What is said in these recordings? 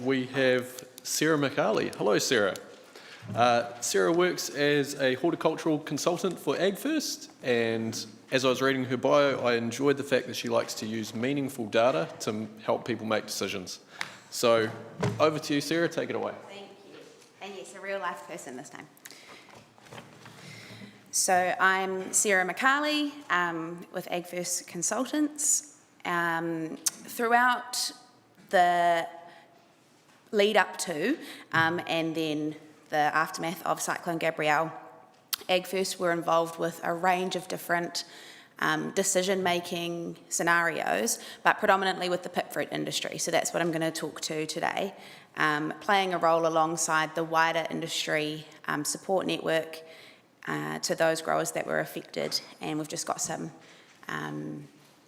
We have Sarah.mcarley. Hello, Sarah. Sarah works as a horticultural consultant for AgFirst, and as I was reading her bio, I enjoyed the fact that she likes to use meaningful data to help people make decisions. So, over to you, Sarah. Take it away. Thank you. And yes, a real life person this time. So I'm Sarah.mcarley with AgFirst Consultants. Throughout the lead up to and then the aftermath of Cyclone Gabrielle, AgFirst were involved with a range of different decision-making scenarios, but predominantly with the pipfruit industry. So that's what I'm going to talk to today, playing a role alongside the wider industry support network to those growers that were affected. And we've just got some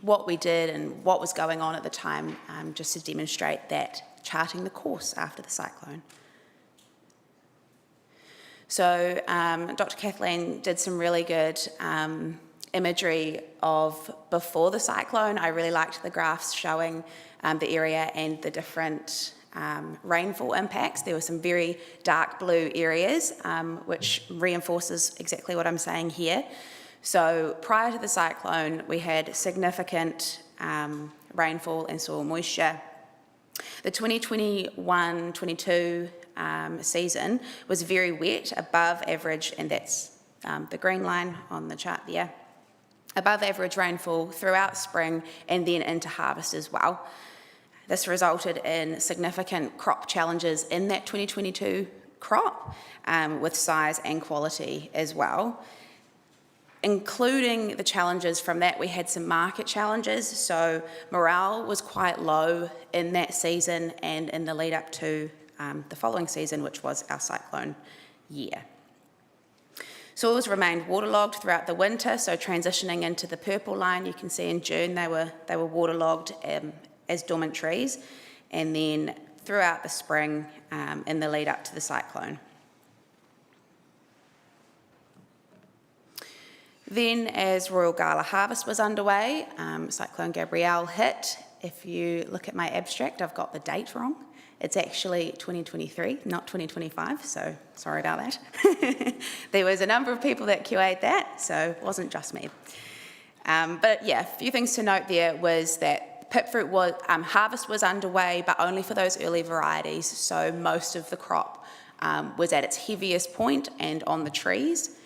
what we did and what was going on at the time, just to demonstrate that charting the course after the cyclone. So Dr. Kathleen did some really good imagery of before the cyclone. I really liked the graphs showing the area and the different rainfall impacts. There were some very dark blue areas, which reinforces exactly what I'm saying here. So prior to the cyclone, we had significant rainfall and soil moisture. The 2021-22 season was very wet, above average, and that's the green line on the chart there. Above average rainfall throughout spring and then into harvest as well. This resulted in significant crop challenges in that 2022 crop, with size and quality as well. Including the challenges from that, we had some market challenges. So morale was quite low in that season and in the lead up to the following season, which was our cyclone year. Soils remained waterlogged throughout the winter, so transitioning into the purple line, you can see in June they were waterlogged as dormant trees, and then throughout the spring in the lead up to the cyclone. Then, as Royal Gala harvest was underway, Cyclone Gabrielle hit. If you look at my abstract, I've got the date wrong. It's actually 2023, not 2025, so sorry about that. There was a number of people that QA'd that, so it wasn't just me. But yeah, a few things to note there was that pipfruit harvest was underway, but only for those early varieties, so most of the crop was at its heaviest point and on the trees.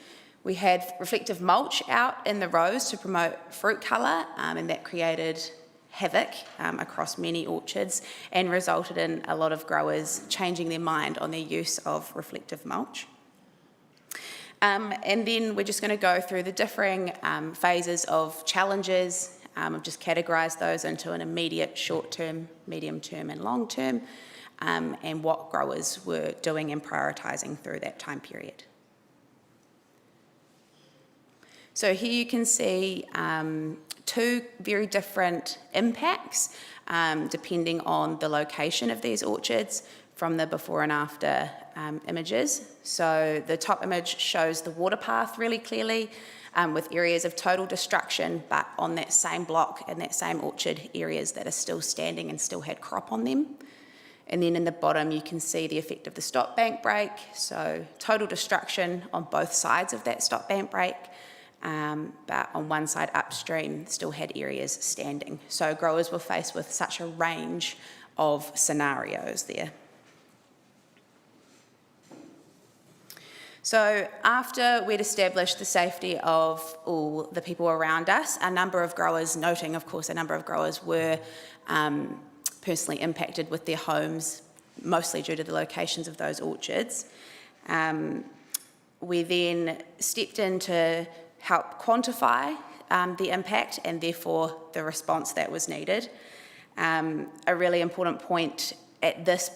We had reflective mulch out in the rows to promote fruit colour, and that created havoc across many orchards and resulted in a lot of growers changing their mind on their use of reflective mulch. And then we're just going to go through the differing phases of challenges. I've just categorised those into an immediate, short-term, medium-term and long-term, and what growers were doing and prioritising through that time period. So here you can see two very different impacts depending on the location of these orchards from the before and after images. So the top image shows the water path really clearly with areas of total destruction, but on that same block and that same orchard, areas that are still standing and still had crop on them. And then in the bottom you can see the effect of the stop bank break, so total destruction on both sides of that stop bank break. But on one side upstream still had areas standing. So growers were faced with such a range of scenarios there. So after we'd established the safety of all the people around us, a number of growers, noting of course a number of growers were personally impacted with their homes, mostly due to the locations of those orchards. We then stepped in to help quantify the impact and therefore the response that was needed. A really important point at this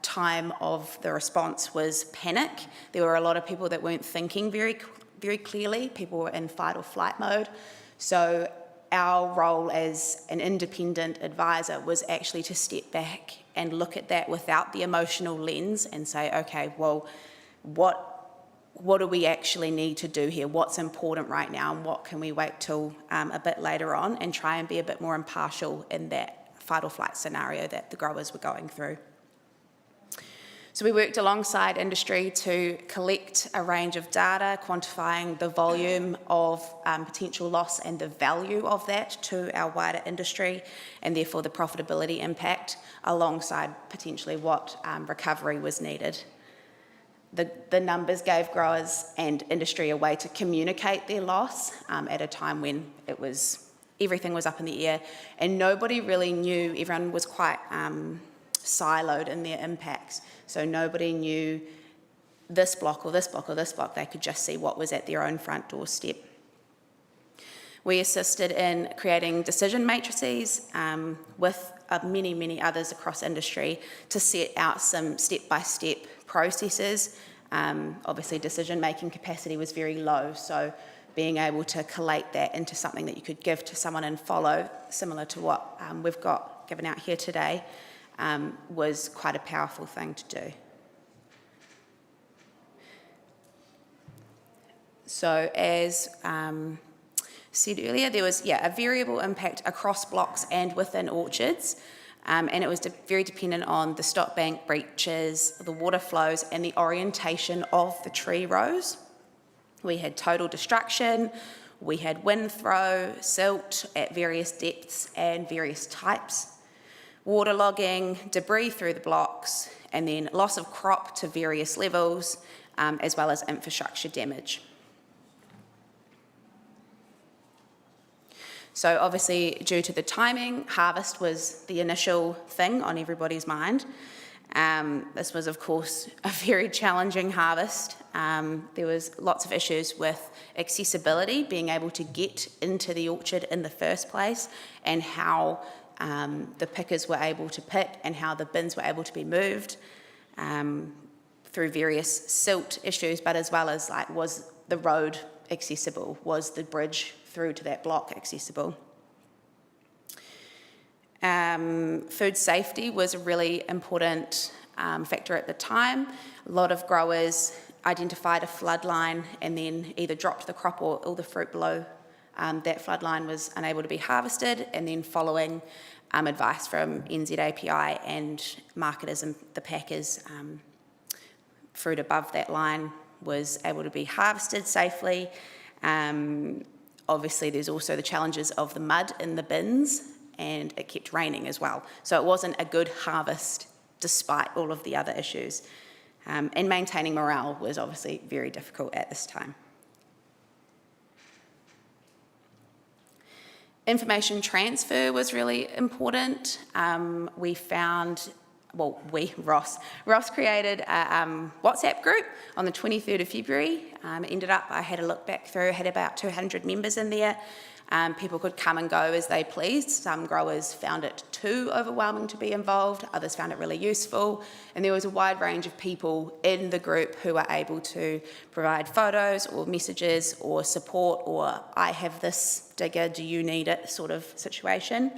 time of the response was panic. There were a lot of people that weren't thinking very clearly. People were in fight or flight mode. So our role as an independent advisor was actually to step back and look at that without the emotional lens and say, okay, well, what do we actually need to do here? What's important right now, and what can we wait till a bit later on, and try and be a bit more impartial in that fight or flight scenario that the growers were going through. So we worked alongside industry to collect a range of data, quantifying the volume of potential loss and the value of that to our wider industry, and therefore the profitability impact, alongside potentially what recovery was needed. The numbers gave growers and industry a way to communicate their loss at a time when everything was up in the air, and nobody really knew. Everyone was quite siloed in their impacts, so nobody knew this block or this block or this block. They could just see what was at their own front doorstep. We assisted in creating decision matrices with many others across industry to set out some step-by-step processes. Obviously, decision-making capacity was very low, so being able to collate that into something that you could give to someone and follow, similar to what we've got given out here today, was quite a powerful thing to do. So as said earlier, there was a variable impact across blocks and within orchards, and it was very dependent on the stock bank breaches, the water flows, and the orientation of the tree rows. We had total destruction, we had wind throw, silt at various depths and various types, waterlogging, debris through the blocks, and then loss of crop to various levels, as well as infrastructure damage. So obviously, due to the timing, harvest was the initial thing on everybody's mind. This was, of course, a very challenging harvest. There was lots of issues with accessibility, being able to get into the orchard in the first place, and how the pickers were able to pick and how the bins were able to be moved through various silt issues, but as well as, like, was the road accessible? Was the bridge through to that block accessible? Food safety was a really important factor at the time. A lot of growers identified a flood line and then either dropped the crop or all the fruit below that flood line was unable to be harvested, and then following advice from NZAPI and marketers and the packers, fruit above that line was able to be harvested safely. Obviously, there's also the challenges of the mud in the bins, and it kept raining as well. So it wasn't a good harvest despite all of the other issues. And maintaining morale was obviously very difficult at this time. Information transfer was really important. Ross created a WhatsApp group on the 23rd of February. It ended up, I had a look back through, had about 200 members in there. People could come and go as they pleased. Some growers found it too overwhelming to be involved, others found it really useful, and there was a wide range of people in the group who were able to provide photos or messages or support, or I have this digger, do you need it, sort of situation.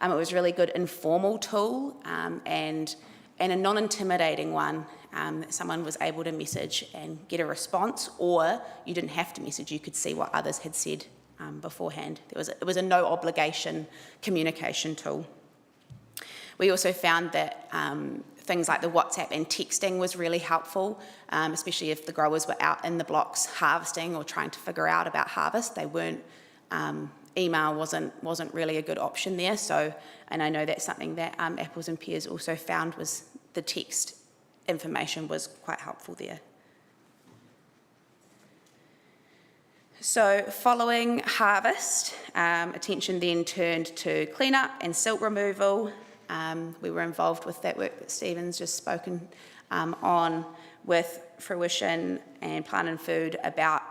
It was a really good informal tool and a non-intimidating one that someone was able to message and get a response, or you didn't have to message, you could see what others had said beforehand. It was a no-obligation communication tool. We also found that things like the WhatsApp and texting was really helpful, especially if the growers were out in the blocks harvesting or trying to figure out about harvest. They weren't, email wasn't really a good option there. So, and I know that's something that Apples and Pears also found, was the text information was quite helpful there. So following harvest, attention then turned to cleanup and silt removal. We were involved with that work that Stephen's just spoken on with Fruition and Plant and Food, about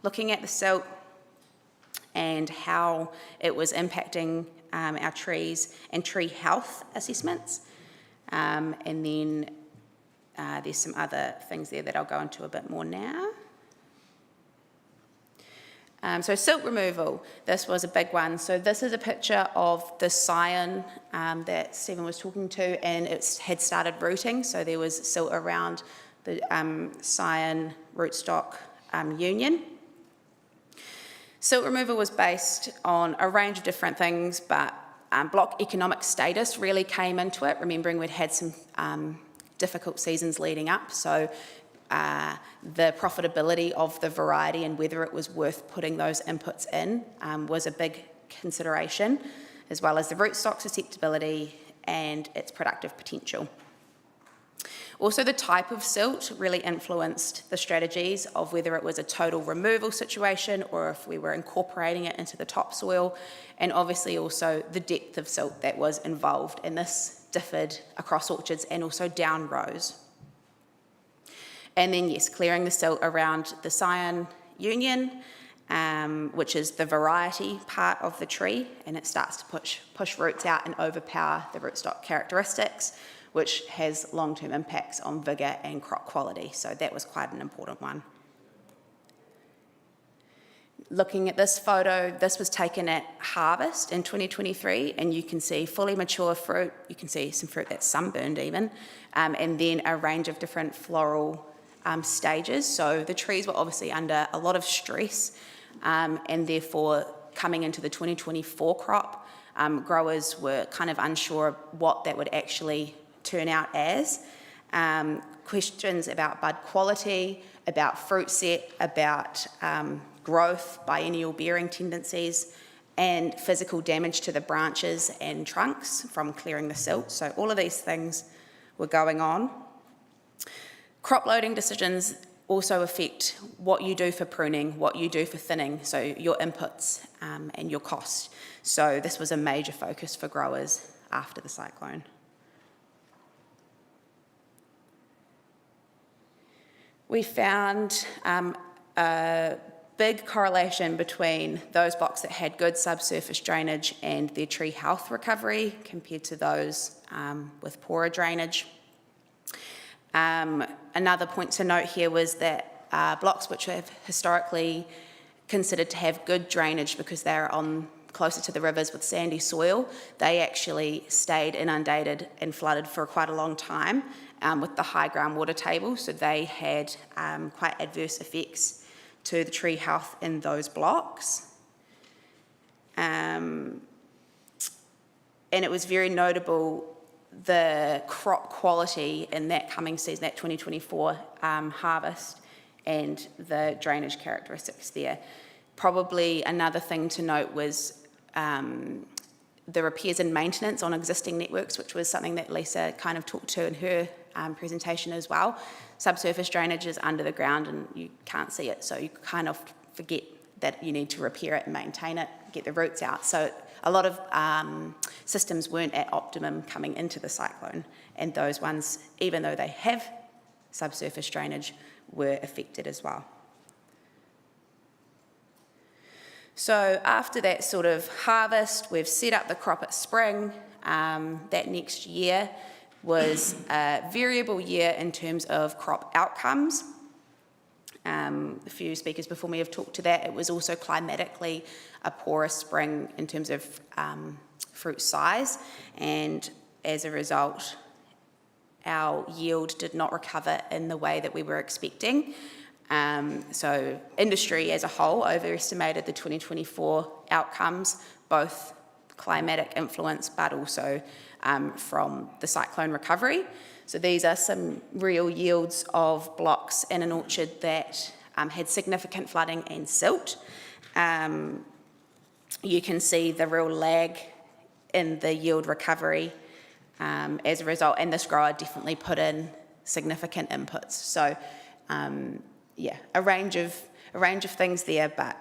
looking at the silt and how it was impacting our trees and tree health assessments. And then there's some other things there that I'll go into a bit more now. So silt removal, this was a big one. So this is a picture of the scion that Stephen was talking to, and it had started rooting. So there was silt around the scion rootstock union. Silt removal was based on a range of different things, but Block economic status really came into it, remembering we'd had some difficult seasons leading up, so the profitability of the variety and whether it was worth putting those inputs in was a big consideration, as well as the rootstock susceptibility and its productive potential. Also, the type of silt really influenced the strategies of whether it was a total removal situation or if we were incorporating it into the topsoil, and obviously also the depth of silt that was involved, and this differed across orchards and also down rows. And then, yes, clearing the silt around the scion union, which is the variety part of the tree, and it starts to push roots out and overpower the rootstock characteristics, which has long-term impacts on vigour and crop quality. So that was quite an important one. Looking at this photo, this was taken at harvest in 2023, and you can see fully mature fruit. You can see some fruit that's sunburned even, and then a range of different floral stages. So the trees were obviously under a lot of stress, and therefore coming into the 2024 crop, growers were kind of unsure what that would actually turn out as. Questions about bud quality, about fruit set, about growth, biennial bearing tendencies, and physical damage to the branches and trunks from clearing the silt. So all of these things were going on. Crop loading decisions also affect what you do for pruning, what you do for thinning, so your inputs and your cost. So this was a major focus for growers after the cyclone. We found a big correlation between those blocks that had good subsurface drainage and their tree health recovery compared to those with poorer drainage. Another point to note here was that blocks which have historically considered to have good drainage because they're on closer to the rivers with sandy soil, they actually stayed inundated and flooded for quite a long time with the high groundwater table, so they had quite adverse effects to the tree health in those blocks. And it was very notable the crop quality in that coming season, that 2024 harvest, and the drainage characteristics there. Probably another thing to note was the repairs and maintenance on existing networks, which was something that Lisa kind of talked to in her presentation as well. Subsurface drainage is under the ground and you can't see it, so you kind of forget that you need to repair it and maintain it, get the roots out. So a lot of systems weren't at optimum coming into the cyclone, and those ones, even though they have subsurface drainage, were affected as well. So after that sort of harvest, we've set up the crop at spring. That next year was a variable year in terms of crop outcomes. A few speakers before me have talked to that. It was also climatically a poorer spring in terms of fruit size, and as a result, our yield did not recover in the way that we were expecting. So industry as a whole overestimated the 2024 outcomes, both climatic influence but also from the cyclone recovery. So these are some real yields of blocks in an orchard that had significant flooding and silt. You can see the real lag in the yield recovery as a result, and this grower definitely put in significant inputs. So yeah, a range of things there, but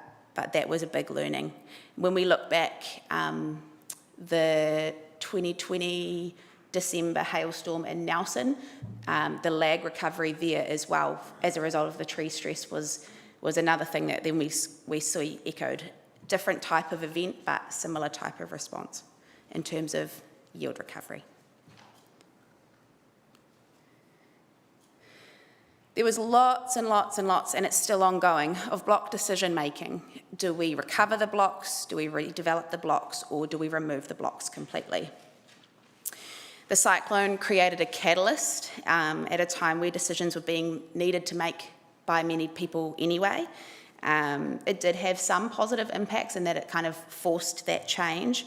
that was a big learning. When we look back, the 2020 December hailstorm in Nelson, the lag recovery there as well as a result of the tree stress was another thing that then we see echoed. Different type of event, but similar type of response in terms of yield recovery. There was lots and lots and lots, and it's still ongoing, of block decision making. Do we recover the blocks? Do we redevelop the blocks? Or do we remove the blocks completely? The cyclone created a catalyst at a time where decisions were being needed to make by many people anyway. It did have some positive impacts in that it kind of forced that change.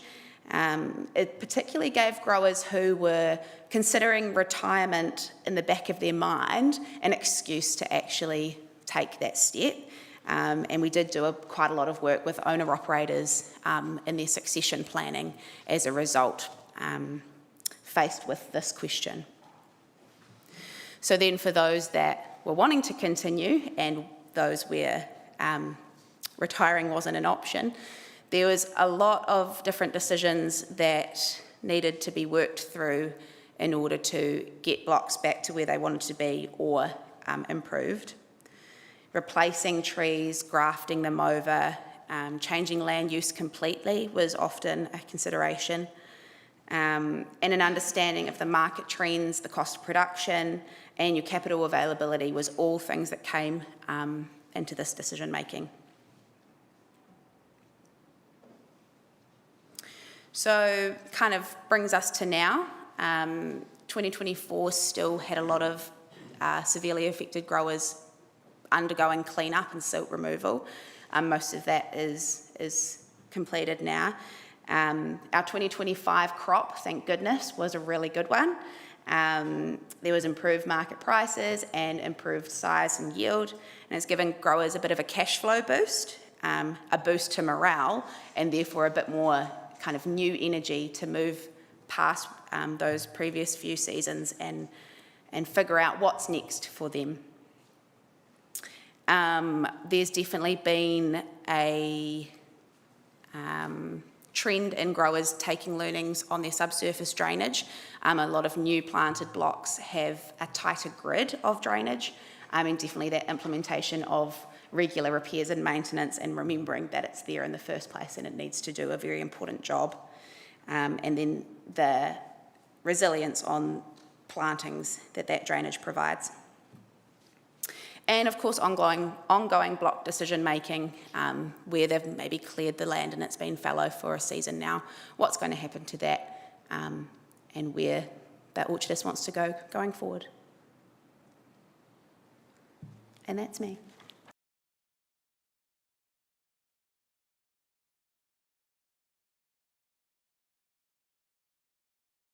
It particularly gave growers who were considering retirement in the back of their mind an excuse to actually take that step. And we did do quite a lot of work with owner-operators in their succession planning as a result, faced with this question. So then for those that were wanting to continue and those where retiring wasn't an option, there was a lot of different decisions that needed to be worked through in order to get blocks back to where they wanted to be or improved. Replacing trees, grafting them over, changing land use completely was often a consideration. And an understanding of the market trends, the cost of production, and your capital availability was all things that came into this decision making. So kind of brings us to now. 2024 still had a lot of severely affected growers undergoing clean-up and silt removal. Most of that is completed now. Our 2025 crop, thank goodness, was a really good one. There was improved market prices and improved size and yield, and it's given growers a bit of a cash flow boost, a boost to morale, and therefore a bit more kind of new energy to move past those previous few seasons and figure out what's next for them. There's definitely been a trend in growers taking learnings on their subsurface drainage. A lot of new planted blocks have a tighter grid of drainage, and definitely that implementation of regular repairs and maintenance and remembering that it's there in the first place and it needs to do a very important job. And then the resilience on plantings that drainage provides. And of course, ongoing block decision making, where they've maybe cleared the land and it's been fallow for a season now. What's going to happen to that, and where the orchardist wants to go going forward. And that's me.